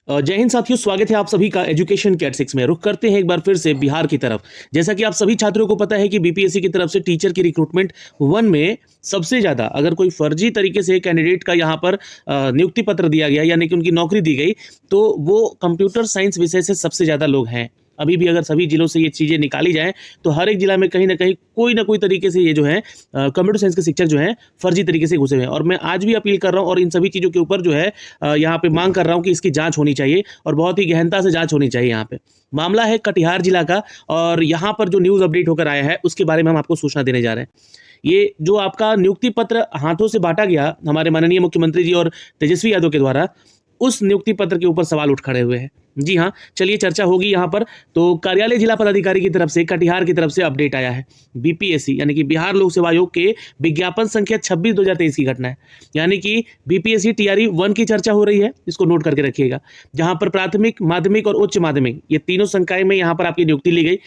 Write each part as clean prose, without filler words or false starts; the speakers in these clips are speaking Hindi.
जय हिंद साथियों, स्वागत है आप सभी का एजुकेशन कैट 6 में। रुख करते हैं एक बार फिर से बिहार की तरफ। जैसा कि आप सभी छात्रों को पता है कि बीपीएससी की तरफ से टीचर की रिक्रूटमेंट 1 में सबसे ज़्यादा अगर कोई फर्जी तरीके से कैंडिडेट का यहाँ पर नियुक्ति पत्र दिया गया, यानी कि उनकी नौकरी दी गई, तो वो कंप्यूटर साइंस विषय से सबसे ज़्यादा लोग हैं। अभी भी अगर सभी जिलों से ये चीज़ें निकाली जाएँ तो हर एक जिला में कहीं न कहीं कोई ना कोई तरीके से ये जो है कंप्यूटर साइंस के शिक्षक जो हैं फर्जी तरीके से घुसे हुए हैं। और मैं आज भी अपील कर रहा हूँ और इन सभी चीज़ों के ऊपर जो है यहाँ पे मांग कर रहा हूँ कि इसकी जांच होनी चाहिए और बहुत ही गहनता से जांच होनी चाहिए। यहाँ पे मामला है कटिहार जिला का और यहाँ पर जो न्यूज़ अपडेट होकर आया है उसके बारे में हम आपको सूचना देने जा रहे हैं। ये जो आपका नियुक्ति पत्र हाथों से बांटा गया हमारे माननीय मुख्यमंत्री जी और तेजस्वी यादव के द्वारा, उस नियुक्ति पत्र के ऊपर सवाल उठ खड़े हुए हैं। जी हाँ, चलिए चर्चा होगी यहाँ पर। तो कार्यालय जिला पदाधिकारी की तरफ से कटिहार की तरफ से अपडेट आया है। बीपीएससी यानी कि बिहार लोक सेवा आयोग के विज्ञापन संख्या 26/2023 की घटना है। यानी कि बीपीएससी टीआरई 1 की चर्चा हो रही है, इसको नोट करके रखिएगा। जहाँ पर प्राथमिक, माध्यमिक और उच्च माध्यमिक ये तीनों संकाय में यहाँ पर आपकी नियुक्ति ली गई।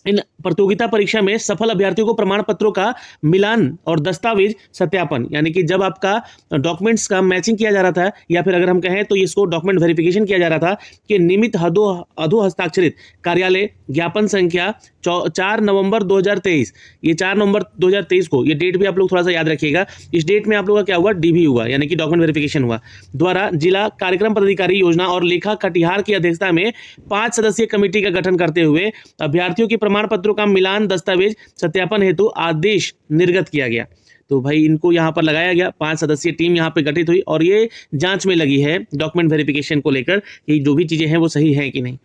इन प्रतियोगिता परीक्षा में सफल अभ्यर्थियों को प्रमाण पत्रों का मिलान और दस्तावेज सत्यापन, यानी कि जब आपका डॉक्यूमेंट्स का मैचिंग किया जा रहा था, या फिर अगर हम कहें तो इसको डॉक्यूमेंट वेरिफिकेशन किया जा रहा था कि नियमित अधो हस्ताक्षरित कार्यालय ज्ञापन संख्या 4 नवंबर 2023, ये 4 नवंबर 2023 को, ये डेट भी आप लोग थोड़ा सा याद रखिएगा। इस डेट में आप लोग का क्या हुआ, डीवी हुआ, यानी कि डॉक्यूमेंट वेरिफिकेशन हुआ, द्वारा जिला कार्यक्रम पदाधिकारी योजना और लेखा कटिहार की अध्यक्षता में 5 सदस्यीय कमेटी का गठन करते हुए अभ्यर्थियों के प्रमाण पत्रों का मिलान दस्तावेज सत्यापन हेतु आदेश निर्गत किया गया। तो भाई इनको यहाँ पर लगाया गया, 5 सदस्यीय टीम यहाँ पे गठित हुई और ये जांच में लगी है डॉक्यूमेंट वेरिफिकेशन को लेकर कि जो भी चीज़ें हैं वो सही हैं कि नहीं।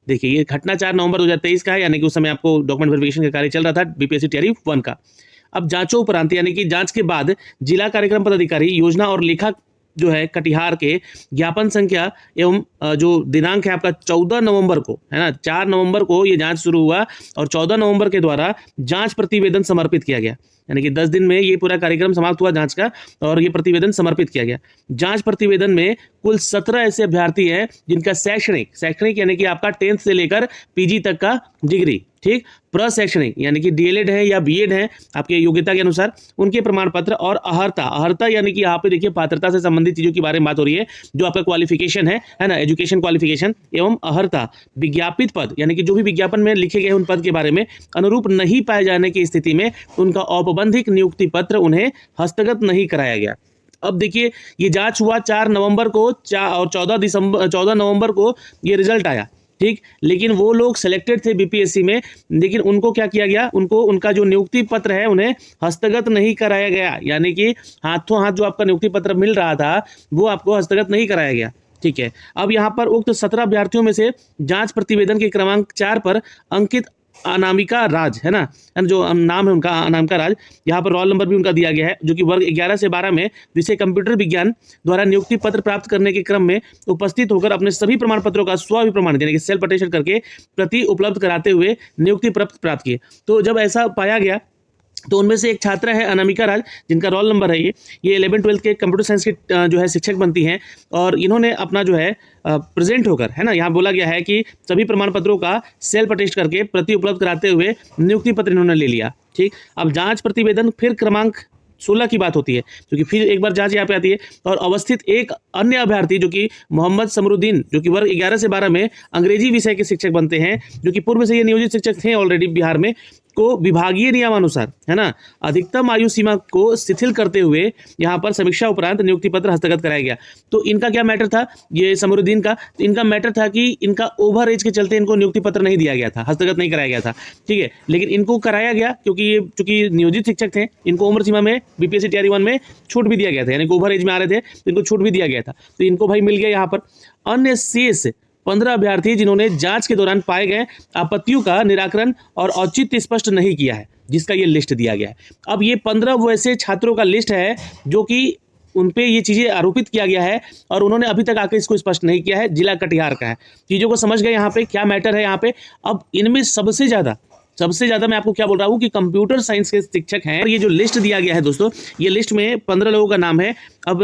देखिए, ये घटना 4 नवंबर 2023 का है, यानी कि उस समय आपको डॉक्यूमेंट वेरिफिकेशन का कार्य चल रहा था बीपीएससी टीआरई 1 का। अब जांचों उपरांत, यानी कि जांच के बाद जिला कार्यक्रम पदाधिकारी योजना और लेखा जो है कटिहार के ज्ञापन संख्या एवं जो दिनांक है आपका 14 नवंबर को, है ना, 4 नवंबर को ये जांच शुरू हुआ और 14 नवंबर के द्वारा जांच प्रतिवेदन समर्पित किया गया। यानी कि 10 दिन में ये पूरा कार्यक्रम समाप्त हुआ जांच का और ये प्रतिवेदन समर्पित किया गया। जांच प्रतिवेदन में कुल 17 ऐसे अभ्यर्थी हैं जिनका शैक्षणिक यानी कि आपका 10th से लेकर पीजी तक का डिग्री, ठीक, प्रशैक्षणिक यानी कि डीएलएड है या बीएड है आपके योग्यता के अनुसार, उनके प्रमाण पत्र, और अहर्ता यानी कि यहाँ पे देखिए पात्रता से संबंधित चीजों के बारे में बात हो रही है, जो आपका क्वालिफिकेशन है ना, एजुकेशन क्वालिफिकेशन एवं अहर्ता विज्ञापित पद, यानी कि जो भी विज्ञापन में लिखे गए उन पद के बारे में अनुरूप नहीं पाए जाने की स्थिति में उनका औपबंधिक नियुक्ति पत्र उन्हें हस्तगत नहीं कराया गया। अब देखिए, ये जांच हुआ 4 नवंबर को और 14 नवंबर को ये रिजल्ट आया, ठीक, लेकिन वो लोग सिलेक्टेड थे बीपीएससी में, लेकिन उनको क्या किया गया, उनको उनका जो नियुक्ति पत्र है उन्हें हस्तगत नहीं कराया गया। यानी कि हाथों हाथ जो आपका नियुक्ति पत्र मिल रहा था वो आपको हस्तगत नहीं कराया गया। ठीक है, अब यहाँ पर उक्त 17 अभ्यर्थियों में से जांच प्रतिवेदन के क्रमांक 4 पर अंकित अनामिका राज, है ना, जो नाम है उनका अनामिका राज, यहाँ पर रोल नंबर भी उनका दिया गया है, जो कि वर्ग 11 से 12 में विषय कंप्यूटर विज्ञान द्वारा नियुक्ति पत्र प्राप्त करने के क्रम में उपस्थित होकर अपने सभी प्रमाण पत्रों का स्वविप्रमाण यानी कि सेल्फ अटेस्टेड करके प्रति उपलब्ध कराते हुए नियुक्ति पत्र प्राप्त किए। तो जब ऐसा पाया गया तो उनमें से एक छात्रा है अनामिका राज, जिनका रोल नंबर है ये 11th-12th के कंप्यूटर साइंस के जो है शिक्षक बनती हैं, और इन्होंने अपना जो है प्रेजेंट होकर, है ना, यहाँ बोला गया है कि सभी प्रमाण पत्रों का सेल्फ अटेस्ट करके प्रति उपलब्ध कराते हुए नियुक्ति पत्र इन्होंने ले लिया। ठीक, अब जांच प्रतिवेदन फिर क्रमांक 16 की बात होती है, क्योंकि फिर एक बार जांच यहाँ पे आती है, और अवस्थित एक अन्य अभ्यर्थी जो कि मोहम्मद समरुद्दीन, जो कि वर्ग 11 से 12 में अंग्रेजी विषय के शिक्षक बनते हैं, जो कि पूर्व से ये नियोजित शिक्षक थे ऑलरेडी बिहार में, को विभागीय नियमानुसार, है ना, अधिकतम आयु सीमा को शिथिल करते हुए यहाँ पर समीक्षा उपरांत नियुक्ति पत्र हस्तगत कराया गया। तो इनका क्या मैटर था, ये समरुद्दीन का, तो इनका मैटर था कि इनका ओवर एज के चलते इनको नियुक्ति पत्र नहीं दिया गया था, हस्तगत नहीं कराया गया था। ठीक है, लेकिन इनको कराया गया क्योंकि ये चूंकि नियोजित शिक्षक थे, इनको उम्र सीमा में बीपीएससी टीआरई 1 में छूट भी दिया गया था, यानी कि ओवर एज में आ रहे थे तो इनको छूट भी दिया गया था, तो इनको भाई मिल गया। यहाँ पर अन्य शेष 15 अभ्यर्थी जिन्होंने जांच के दौरान पाए गए आपत्तियों का निराकरण और औचित्य स्पष्ट नहीं किया है, जिसका ये लिस्ट दिया गया है। अब ये 15 वैसे छात्रों का लिस्ट है जो कि उन पे ये चीज़ें आरोपित किया गया है और उन्होंने अभी तक आकर इसको स्पष्ट नहीं किया है। जिला कटिहार का है, चीज़ों को समझ गए यहाँ पे क्या मैटर है यहाँ पे। अब इनमें सबसे ज़्यादा मैं आपको क्या बोल रहा हूँ कि कंप्यूटर साइंस के शिक्षक हैं। और ये जो लिस्ट दिया गया है दोस्तों, ये लिस्ट में 15 लोगों का नाम है। अब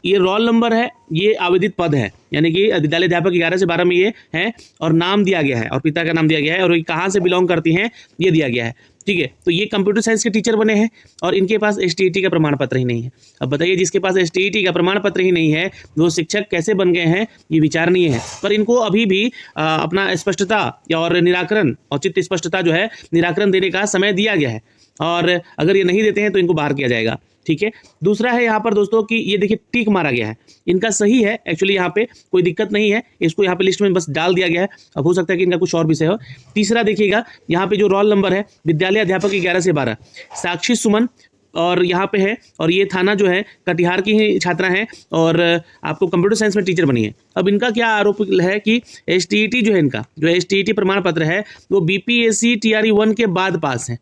ये रोल नंबर है, ये आवेदित पद है, यानी कि विद्यालय अध्यापक 11 से 12 में ये है, और नाम दिया गया है और पिता का नाम दिया गया है, और ये कहाँ से बिलोंग करती हैं ये दिया गया है। ठीक है। तो ये कंप्यूटर साइंस के टीचर बने हैं और इनके पास STET का प्रमाण पत्र ही नहीं है। अब बताइए, जिसके पास STET का प्रमाण पत्र ही नहीं है वो शिक्षक कैसे बन गए हैं, ये विचारणीय है। पर इनको अभी भी अपना स्पष्टता और निराकरण, औचित्य स्पष्टता जो है निराकरण देने का समय दिया गया है, और अगर ये नहीं देते हैं तो इनको बाहर किया जाएगा। ठीक है। दूसरा है यहाँ पर दोस्तों कि ये देखिए टिक मारा गया है, इनका सही है एक्चुअली, यहाँ पे कोई दिक्कत नहीं है, इसको यहाँ पे लिस्ट में बस डाल दिया गया है। अब हो सकता है कि इनका कुछ और विषय हो। तीसरा देखिएगा यहाँ पे जो रोल नंबर है, विद्यालय अध्यापक 11 से 12, साक्षी सुमन और यहाँ पे है, और ये थाना जो है कटिहार की ही छात्रा हैं और आपको कंप्यूटर साइंस में टीचर बनी है। अब इनका क्या आरोप है कि STET जो है, इनका जो STET प्रमाण पत्र है वो BPSC TRE 1 के बाद पास है।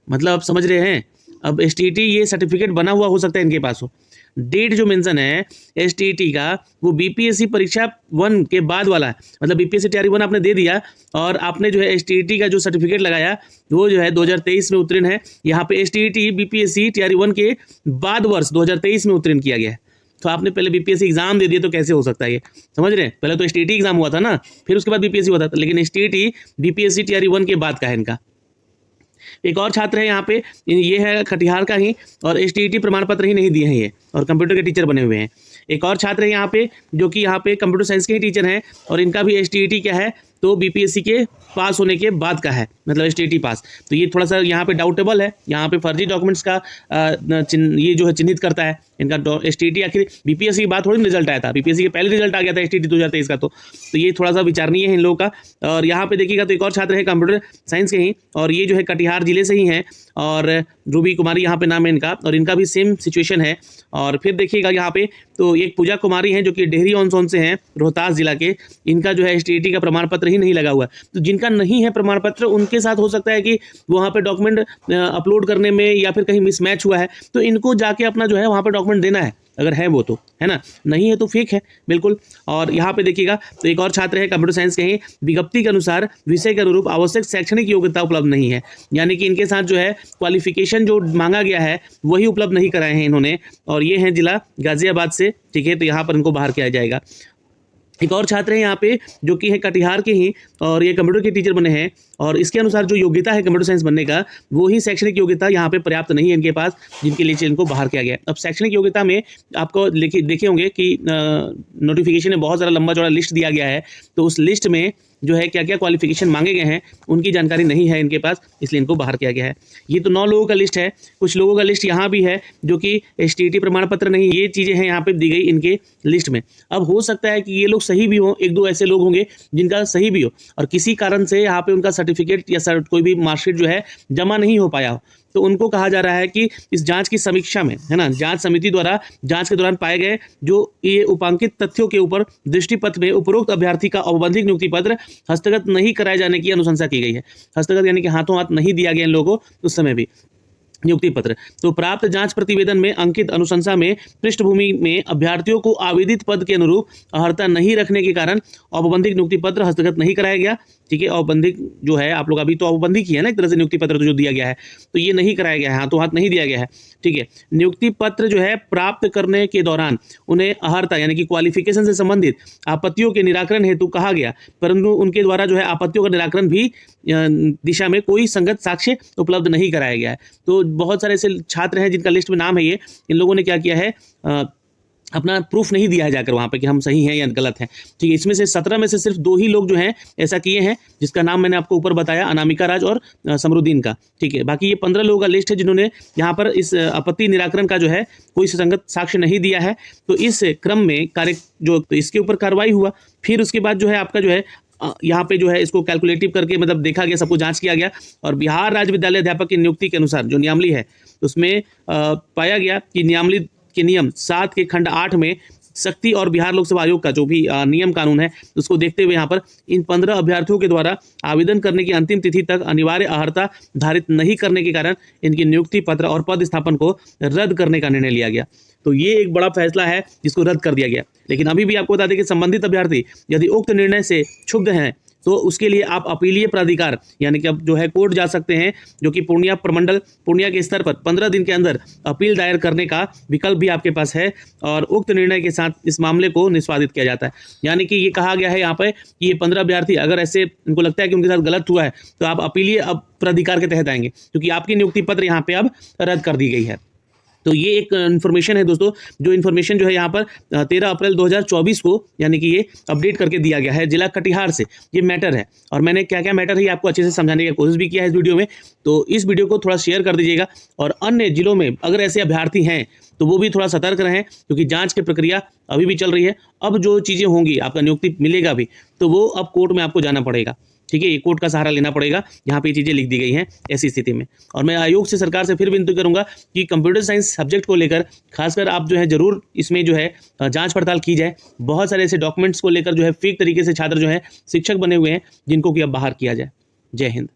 मतलब आप समझ रहे हैं, अब STET ये सर्टिफिकेट बना हुआ हो सकता है इनके पास हो, डेट जो मेंशन है STET का वो BPSC परीक्षा 1 के बाद वाला है। मतलब BPSC TRE 1 आपने दे दिया और आपने जो है STET का जो सर्टिफिकेट लगाया वो जो है 2023 में उत्तीर्ण है। यहाँ पे STET BPSC TRE 1 के बाद वर्ष 2023 में उत्तीर्ण किया गया है। तो आपने पहले BPSC एग्जाम दे दिए तो कैसे हो सकता है ये, समझ रहे हैं। पहले तो STET एग्जाम हुआ था ना, फिर उसके बाद BPSC हुआ था, लेकिन STET BPSC TRE 1 के बाद का है इनका। एक और छात्र है यहाँ पे, ये है कटिहार का ही, और STET प्रमाण पत्र ही नहीं दिए हैं ये, और कंप्यूटर के टीचर बने हुए हैं। एक और छात्र है यहाँ पे जो कि यहाँ पे कंप्यूटर साइंस के ही टीचर हैं, और इनका भी STET क्या है तो BPSC के पास होने के बाद का है, मतलब STET पास। तो ये थोड़ा सा यहाँ पे डाउटेबल है, यहाँ पे फर्जी डॉक्यूमेंट्स का ये जो है चिन्हित करता है इनका STET। आखिर BPSC की बात थोड़ी रिजल्ट आया था, BPSC के पहले रिजल्ट आ गया था STET 2023 का, तो ये थोड़ा सा विचारणीय है इन लोगों का। और यहाँ पे देखिएगा तो एक और छात्र है कंप्यूटर साइंस के ही, और ये जो है कटिहार जिले से ही हैं, और रूबी कुमारी यहाँ पे नाम है इनका, और इनका भी सेम सिचुएशन है। और फिर देखिएगा यहाँ पे तो एक पूजा कुमारी हैं जो कि डेहरी ऑन सोन से हैं, रोहतास जिला के, इनका जो है STET का प्रमाण पत्र ही नहीं लगा हुआ। तो जिनका नहीं है प्रमाण पत्र उनके साथ हो सकता है कि वहाँ पे डॉक्यूमेंट अपलोड करने में या फिर कहीं मिसमैच हुआ है, तो इनको जाके अपना जो है वहाँ पे डॉक्यूमेंट देना है, अगर है वो तो, है ना, नहीं है तो फेक है बिल्कुल। और यहाँ पे देखिएगा तो एक और छात्र है कंप्यूटर साइंस के ही, विज्ञप्ति के अनुसार विषय के अनुरूप आवश्यक शैक्षणिक योग्यता उपलब्ध नहीं है, यानी कि इनके साथ जो है क्वालिफिकेशन जो मांगा गया है वही उपलब्ध नहीं कराए हैं इन्होंने, और ये हैं जिला गाजियाबाद से। ठीक है, तो यहाँ पर इनको बाहर किया जाएगा। एक और छात्र है यहाँ पे जो कि है कटिहार के ही, और ये कंप्यूटर के टीचर बने हैं, और इसके अनुसार जो योग्यता है कंप्यूटर साइंस बनने का वो ही शैक्षणिक योग्यता यहाँ पे पर्याप्त नहीं है इनके पास, जिनके लिए इनको बाहर किया गया। अब शैक्षणिक योग्यता में आपको देखे होंगे कि नोटिफिकेशन में बहुत ज़्यादा लंबा चौड़ा लिस्ट दिया गया है, तो उस लिस्ट में जो है क्या क्या क्वालिफिकेशन मांगे गए हैं उनकी जानकारी नहीं है इनके पास, इसलिए इनको बाहर किया गया है। ये तो 9 लोगों का लिस्ट है। कुछ लोगों का लिस्ट यहाँ भी है जो कि STET प्रमाण पत्र नहीं, ये चीज़ें हैं यहाँ पे दी गई इनके लिस्ट में। अब हो सकता है कि ये लोग सही भी हों, 1-2 ऐसे लोग होंगे जिनका सही भी हो, और किसी कारण से यहाँ पे उनका सर्टिफिकेट या कोई भी मार्कशीट जो है जमा नहीं हो पाया हो, तो उनको कहा जा रहा है कि इस जांच की समीक्षा में, है ना, जांच समिति द्वारा जांच के दौरान पाए गए जो ये उपांकित तथ्यों के ऊपर दृष्टिपत्र में उपरोक्त अभ्यर्थी का औपबंधिक नियुक्ति पत्र हस्तगत नहीं कराए जाने की अनुशंसा की गई है। हस्तगत यानी कि हाथों हाथ नहीं दिया गया इन लोगों को उस समय भी नियुक्ति पत्र। तो प्राप्त जांच प्रतिवेदन में अंकित अनुशंसा में पृष्ठभूमि में अभ्यर्थियों को आवेदित पद के अनुरूप अर्हता नहीं रखने के कारण औपबंधिक नियुक्ति पत्र हस्तगत नहीं कराया गया। ठीक है, औपबंधिक जो है आप लोग अभी तो औपबंधिक ही है ना एक तरह से नियुक्ति पत्र तो जो दिया गया है, तो ये नहीं कराया गया है, हाथों हाथ नहीं दिया गया है। ठीक है, नियुक्ति पत्र जो है प्राप्त करने के दौरान उन्हें अर्हता यानी कि क्वालिफिकेशन से संबंधित आपत्तियों के निराकरण हेतु कहा गया, परंतु उनके द्वारा जो है आपत्तियों का निराकरण भी दिशा में कोई संगत साक्ष्य उपलब्ध नहीं कराया गया है। तो बहुत सारे ऐसे छात्र हैं जिनका लिस्ट में नाम है ये, इन लोगों ने क्या किया है, अपना प्रूफ नहीं दिया है जाकर वहाँ पे कि हम सही हैं या गलत हैं। ठीक है, इसमें से 17 में से सिर्फ 2 ही लोग जो हैं ऐसा किए हैं, जिसका नाम मैंने आपको ऊपर बताया, अनामिका राज और समरुद्दीन का। ठीक है, बाकी ये 15 लोगों का लिस्ट है जिन्होंने यहाँ पर इस आपत्ति निराकरण का जो है कोई सुसंगत साक्ष्य नहीं दिया है। तो इस क्रम में कार्य जो इसके ऊपर कार्रवाई हुआ, फिर उसके बाद जो है आपका जो है यहाँ पे जो है इसको कैलकुलेटिव करके मतलब देखा गया, सबको जांच किया गया, और बिहार राज्य विद्यालय अध्यापक की नियुक्ति के अनुसार जो नियमावली है उसमें पाया गया कि नियमावली के नियम 7 के खंड 8 में शक्ति और बिहार लोक सेवा आयोग का जो भी नियम कानून है उसको देखते हुए यहाँ पर इन 15 अभ्यर्थियों के द्वारा आवेदन करने की अंतिम तिथि तक अनिवार्य अर्हता धारित नहीं करने के कारण इनकी नियुक्ति पत्र और पद स्थापन को रद्द करने का निर्णय लिया गया। तो ये एक बड़ा फैसला है जिसको रद्द कर दिया गया। लेकिन अभी भी आपको बता दें कि संबंधित अभ्यर्थी यदि उक्त निर्णय से क्षुब्ध हैं तो उसके लिए आप अपीलीय प्राधिकार यानी कि अब जो है कोर्ट जा सकते हैं, जो कि पूर्णिया प्रमंडल पूर्णिया के स्तर पर 15 दिन के अंदर अपील दायर करने का विकल्प भी आपके पास है और उक्त निर्णय के साथ इस मामले को निष्पादित किया जाता है। यानी कि ये कहा गया है यहाँ पे कि ये 15 अभ्यर्थी अगर ऐसे इनको लगता है कि उनके साथ गलत हुआ है तो आप अपीलीय प्राधिकार के तहत आएंगे, क्योंकि आपकी नियुक्ति पत्र यहाँ पे अब रद्द कर दी गई है। तो ये एक इन्फॉर्मेशन है दोस्तों, जो इन्फॉर्मेशन जो है यहाँ पर 13 अप्रैल 2024 को यानी कि ये अपडेट करके दिया गया है जिला कटिहार से, ये मैटर है। और मैंने क्या क्या मैटर है आपको अच्छे से समझाने की कोशिश भी किया है इस वीडियो में, तो इस वीडियो को थोड़ा शेयर कर दीजिएगा। और अन्य जिलों में अगर ऐसे अभ्यर्थी हैं तो वो भी थोड़ा सतर्क रहें, क्योंकि जांच की प्रक्रिया अभी भी चल रही है। अब जो चीज़ें होंगी, आपका नियुक्ति मिलेगा भी, तो वो अब कोर्ट में आपको जाना पड़ेगा, ठीक है, ये कोर्ट का सहारा लेना पड़ेगा। यहाँ पे ये चीज़ें लिख दी गई हैं ऐसी स्थिति में। और मैं आयोग से, सरकार से फिर विनती करूंगा कि कंप्यूटर साइंस सब्जेक्ट को लेकर खासकर आप जो है जरूर इसमें जो है जांच पड़ताल की जाए। बहुत सारे ऐसे डॉक्यूमेंट्स को लेकर जो है फेक तरीके से छात्र जो है शिक्षक बने हुए हैं, जिनको कि अब बाहर किया जाए। जय हिंद।